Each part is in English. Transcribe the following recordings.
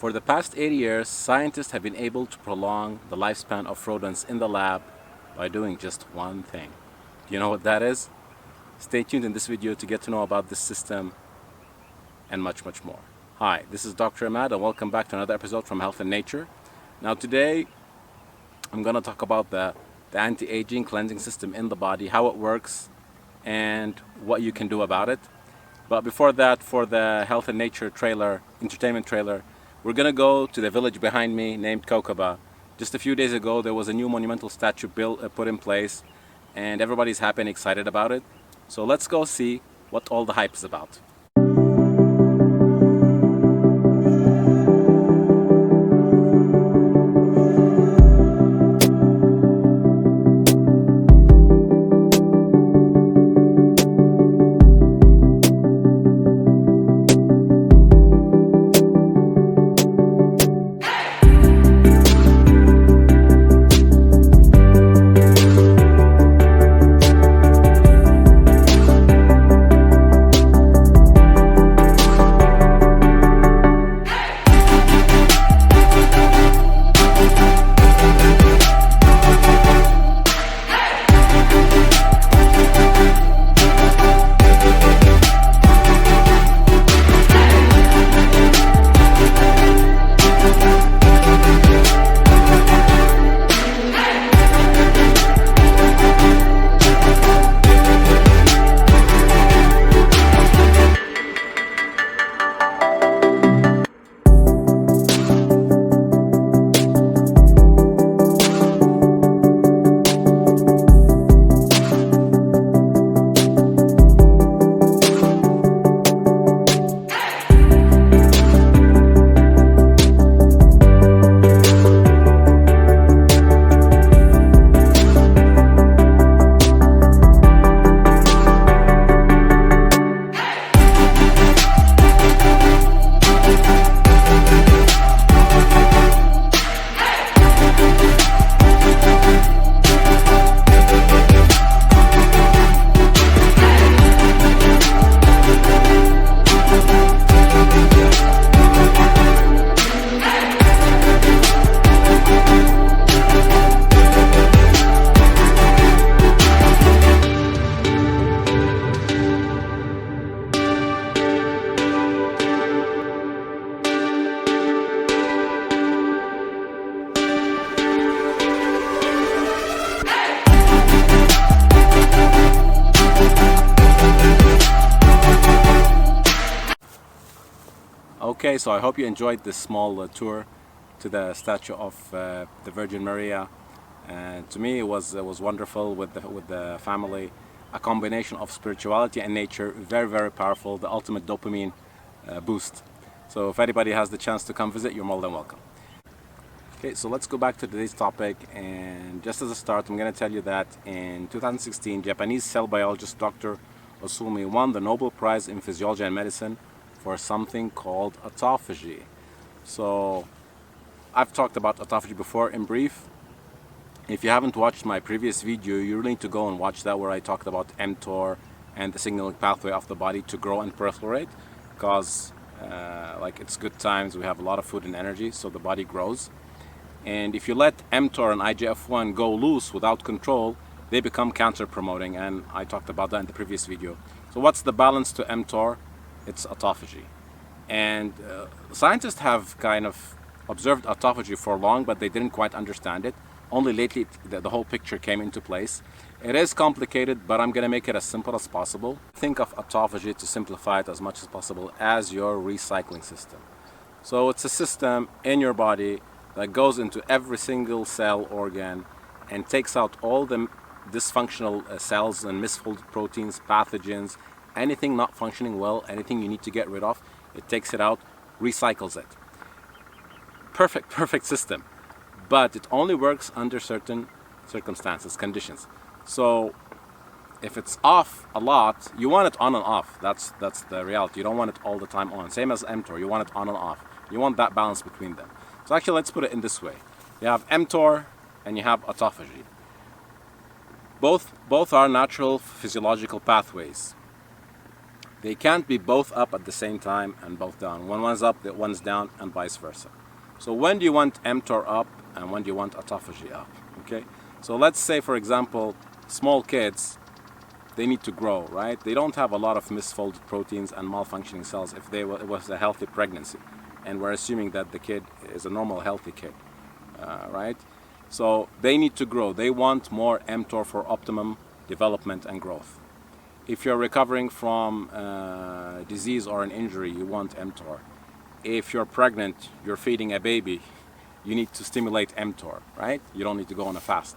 For the past 80 years, scientists have been able to prolong the lifespan of rodents in the lab by doing just one thing. Do you know what that is? Stay tuned in this video to get to know about this system and much, much more. Hi, this is Dr. Ahmad and welcome back to another episode from Health and Nature. Now today, I'm going to talk about the anti-aging cleansing system in the body, how it works, and what you can do about it. But before that, for the Health and Nature trailer, entertainment trailer, we're going to go to the village behind me named Kokaba. Just a few days ago, there was a new monumental statue put in place, and everybody's happy and excited about it. So let's go see what all the hype is about. Okay, so I hope you enjoyed this small tour to the statue of the Virgin Maria. And to me, it was wonderful with the family. A combination of spirituality and nature, very, very powerful. The ultimate dopamine boost. So if anybody has the chance to come visit, you're more than welcome. Okay, so let's go back to today's topic. And just as a start, I'm going to tell you that in 2016, Japanese cell biologist Dr. Osumi won the Nobel Prize in Physiology and Medicine for something called autophagy. So I've talked about autophagy before in brief. If you haven't watched my previous video, you really need to go and watch that, where I talked about mTOR and the signaling pathway of the body to grow and proliferate, because like it's good times, we have a lot of food and energy, so the body grows. And if you let mTOR and IGF-1 go loose without control, they become cancer promoting, and I talked about that in the previous video. So what's the balance to mTOR? It's autophagy. And scientists have kind of observed autophagy for long, but they didn't quite understand it. Only lately the whole picture came into place. It is complicated, but I'm going to make it as simple as possible. Think of autophagy, to simplify it as much as possible, as your recycling system. So it's a system in your body that goes into every single cell, organ, and takes out all the dysfunctional cells and misfolded proteins, pathogens, anything not functioning well, anything you need to get rid of, it takes it out, recycles it. Perfect system. But it only works under certain circumstances, conditions. So if it's off a lot, you want it on and off. That's the reality. You don't want it all the time on. Same as mTOR, you want it on and off. You want that balance between them. So actually, let's put it in this way. You have mTOR and you have autophagy. Both are natural physiological pathways. They can't be both up at the same time and both down. When one's up, the one's down, and vice versa. So when do you want mTOR up and when do you want autophagy up? Okay. So let's say, for example, small kids, they need to grow, right? They don't have a lot of misfolded proteins and malfunctioning cells if it was a healthy pregnancy. And we're assuming that the kid is a normal, healthy kid, right? So they need to grow. They want more mTOR for optimum development and growth. If you're recovering from disease or an injury, you want mTOR. If you're pregnant, you're feeding a baby, you need to stimulate mTOR, right? You don't need to go on a fast.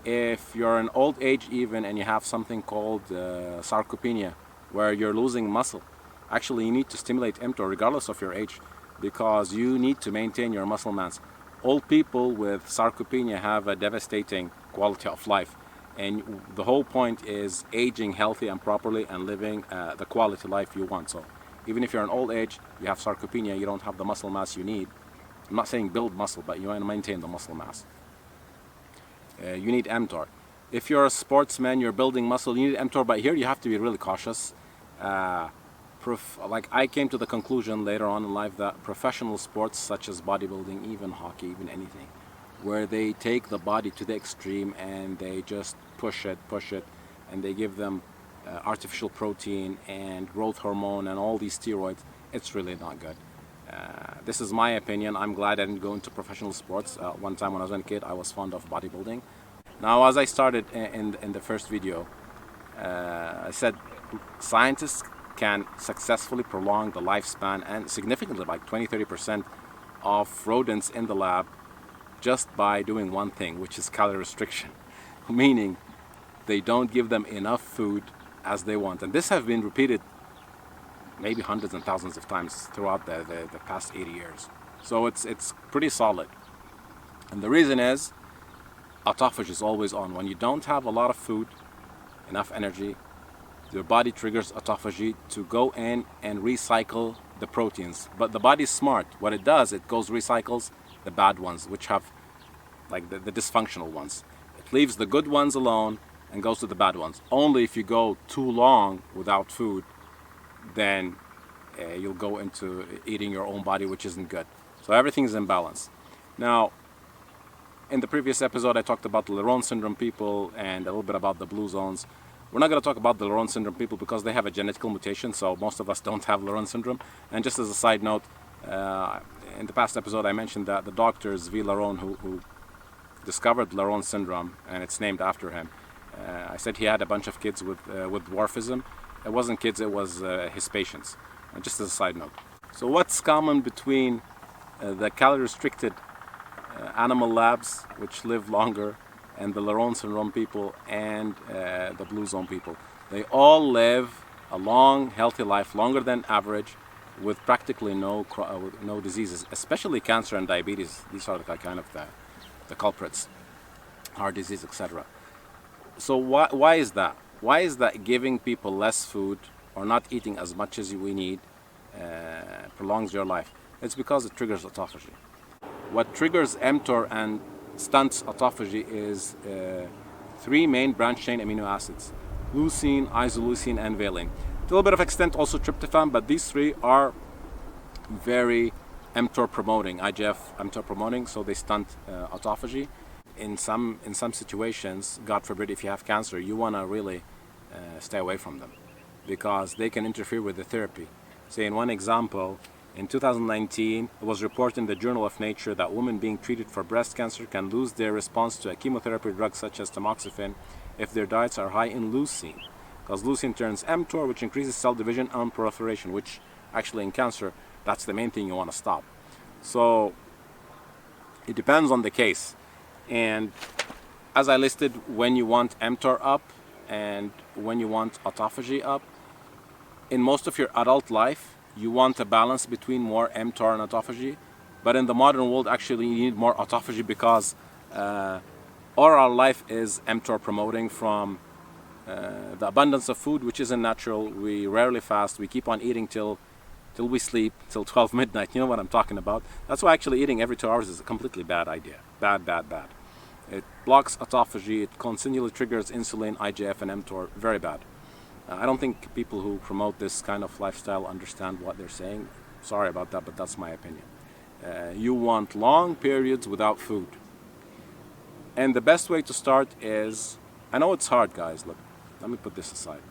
If you're in old age even and you have something called sarcopenia, where you're losing muscle, actually you need to stimulate mTOR regardless of your age, because you need to maintain your muscle mass. Old people with sarcopenia have a devastating quality of life, and the whole point is aging healthy and properly and living the quality life you want. So even if you're in old age, you have sarcopenia, you don't have the muscle mass you need. I'm not saying build muscle, but you want to maintain the muscle mass. You need mTOR. If you're a sportsman, you're building muscle, you need mTOR, but here you have to be really cautious. Like I came to the conclusion later on in life that professional sports such as bodybuilding, even hockey, even anything, where they take the body to the extreme and they just push it, and they give them artificial protein and growth hormone and all these steroids, it's really not good. This is my opinion. I'm glad I didn't go into professional sports. One time when I was a kid, I was fond of bodybuilding. Now, as I started in the first video, I said scientists can successfully prolong the lifespan and significantly, like 20-30% of rodents in the lab, just by doing one thing, which is calorie restriction, meaning they don't give them enough food as they want. And this has been repeated maybe hundreds and thousands of times throughout the past 80 years. So it's pretty solid. And the reason is autophagy is always on. When you don't have a lot of food, enough energy, your body triggers autophagy to go in and recycle the proteins. But the body's smart. What it does, it goes recycles the bad ones, which have like the dysfunctional ones. It leaves the good ones alone and goes to the bad ones. Only if you go too long without food, then you'll go into eating your own body, which isn't good. So everything's in balance. Now, in the previous episode, I talked about the Laron syndrome people and a little bit about the blue zones. We're not going to talk about the Laron syndrome people because they have a genetical mutation, so most of us don't have Laron syndrome. And just as a side note, in the past episode, I mentioned that the doctors V. Laron who discovered Laron syndrome, and it's named after him, I said he had a bunch of kids with dwarfism. It wasn't kids, it was his patients. Just as a side note. So what's common between the calorie-restricted animal labs, which live longer, and the Laron syndrome people and the blue zone people? They all live a long, healthy life, longer than average, with practically no diseases, especially cancer and diabetes. These are the kind of the culprits, heart disease, etc. So why is that? Why is that giving people less food or not eating as much as we need prolongs your life? It's because it triggers autophagy. What triggers mTOR and stunts autophagy is three main branched-chain amino acids: leucine, isoleucine, and valine. To a little bit of extent also tryptophan, but these three are very mTOR promoting, IGF mTOR promoting, so they stunt autophagy. In some situations, God forbid, if you have cancer, you want to really stay away from them because they can interfere with the therapy. Say in one example, in 2019, it was reported in the Journal of Nature that women being treated for breast cancer can lose their response to a chemotherapy drug such as tamoxifen if their diets are high in leucine, because leucine turns mTOR, which increases cell division and proliferation, which actually in cancer, that's the main thing you want to stop. So it depends on the case. And as I listed, when you want mTOR up and when you want autophagy up, in most of your adult life, you want a balance between more mTOR and autophagy. But in the modern world, actually, you need more autophagy because all our life is mTOR promoting, from the abundance of food, which isn't natural. We rarely fast. We keep on eating till we sleep, till 12 midnight. You know what I'm talking about. That's why actually eating every 2 hours is a completely bad idea. Bad. It blocks autophagy. It continually triggers insulin, IGF, and mTOR. Very bad. I don't think people who promote this kind of lifestyle understand what they're saying. Sorry about that, but that's my opinion. You want long periods without food. And the best way to start is, I know it's hard, guys. Look, let me put this aside.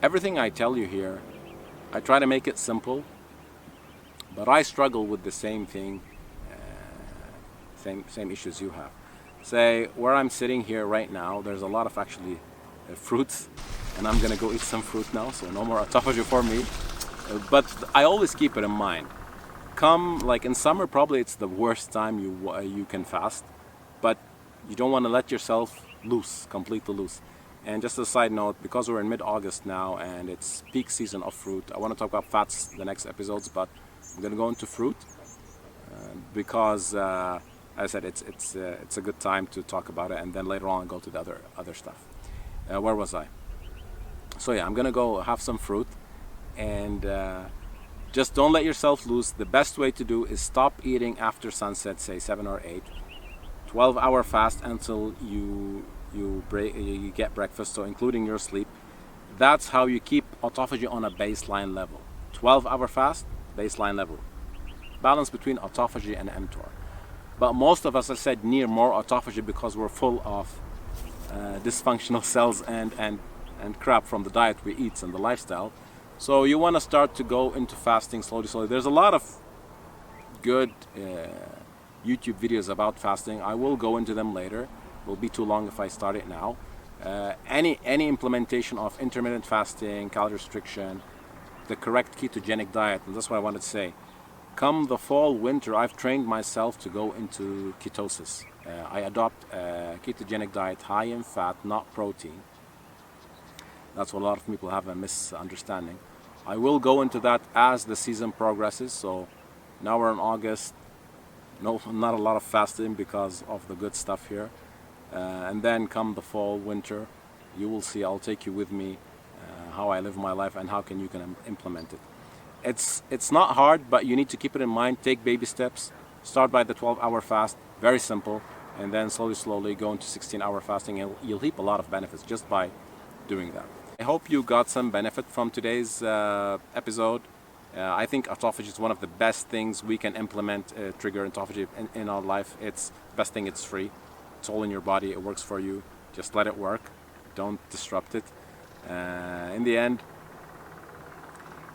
Everything I tell you here, I try to make it simple, but I struggle with the same thing, same issues you have. Say, where I'm sitting here right now, there's a lot of actually fruits, and I'm gonna go eat some fruit now, so no more autophagy for me. But I always keep it in mind. Come, like in summer, probably it's the worst time you can fast, but you don't want to let yourself loose, completely loose. And just as a side note, because we're in mid-August now and it's peak season of fruit, I want to talk about fats the next episodes, but I'm gonna go into fruit because, as I said, it's a good time to talk about it, and then later on I'll go to the other stuff. Where was I? So yeah, I'm gonna go have some fruit, and just don't let yourself loose. The best way to do is stop eating after sunset, say 7 or 8. 12-hour fast until you get breakfast, so including your sleep. That's how you keep autophagy on a baseline level. 12-hour fast, baseline level. Balance between autophagy and mTOR. But most of us, as I said, need more autophagy because we're full of dysfunctional cells and crap from the diet we eat and the lifestyle. So you want to start to go into fasting slowly. There's a lot of good YouTube videos about fasting. I will go into them later. It will be too long if I start it now. Any implementation of intermittent fasting, calorie restriction, the correct ketogenic diet, and that's what I wanted to say. Come the fall, winter, I've trained myself to go into ketosis. I adopt a ketogenic diet high in fat, not protein. That's what a lot of people have a misunderstanding. I will go into that as the season progresses. So now we're in August. No, not a lot of fasting because of the good stuff here. And then come the fall, winter, you will see, I'll take you with me how I live my life and how you can implement it. It's not hard, but you need to keep it in mind. Take baby steps. Start by the 12-hour fast, very simple, and then slowly go into 16-hour fasting, and you'll reap a lot of benefits just by doing that. I hope you got some benefit from today's episode. I think autophagy is one of the best things we can implement, trigger autophagy in our life. It's the best thing, it's free. It's all in your body, it works for you. Just let it work, don't disrupt it. In the end,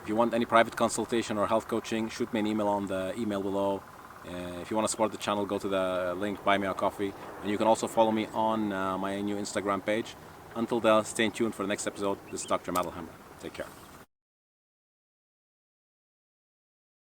if you want any private consultation or health coaching, shoot me an email on the email below. If you want to support the channel, go to the link, buy me a coffee. And you can also follow me on my new Instagram page. Until then, stay tuned for the next episode. This is Dr. Madel Hammer. Take care.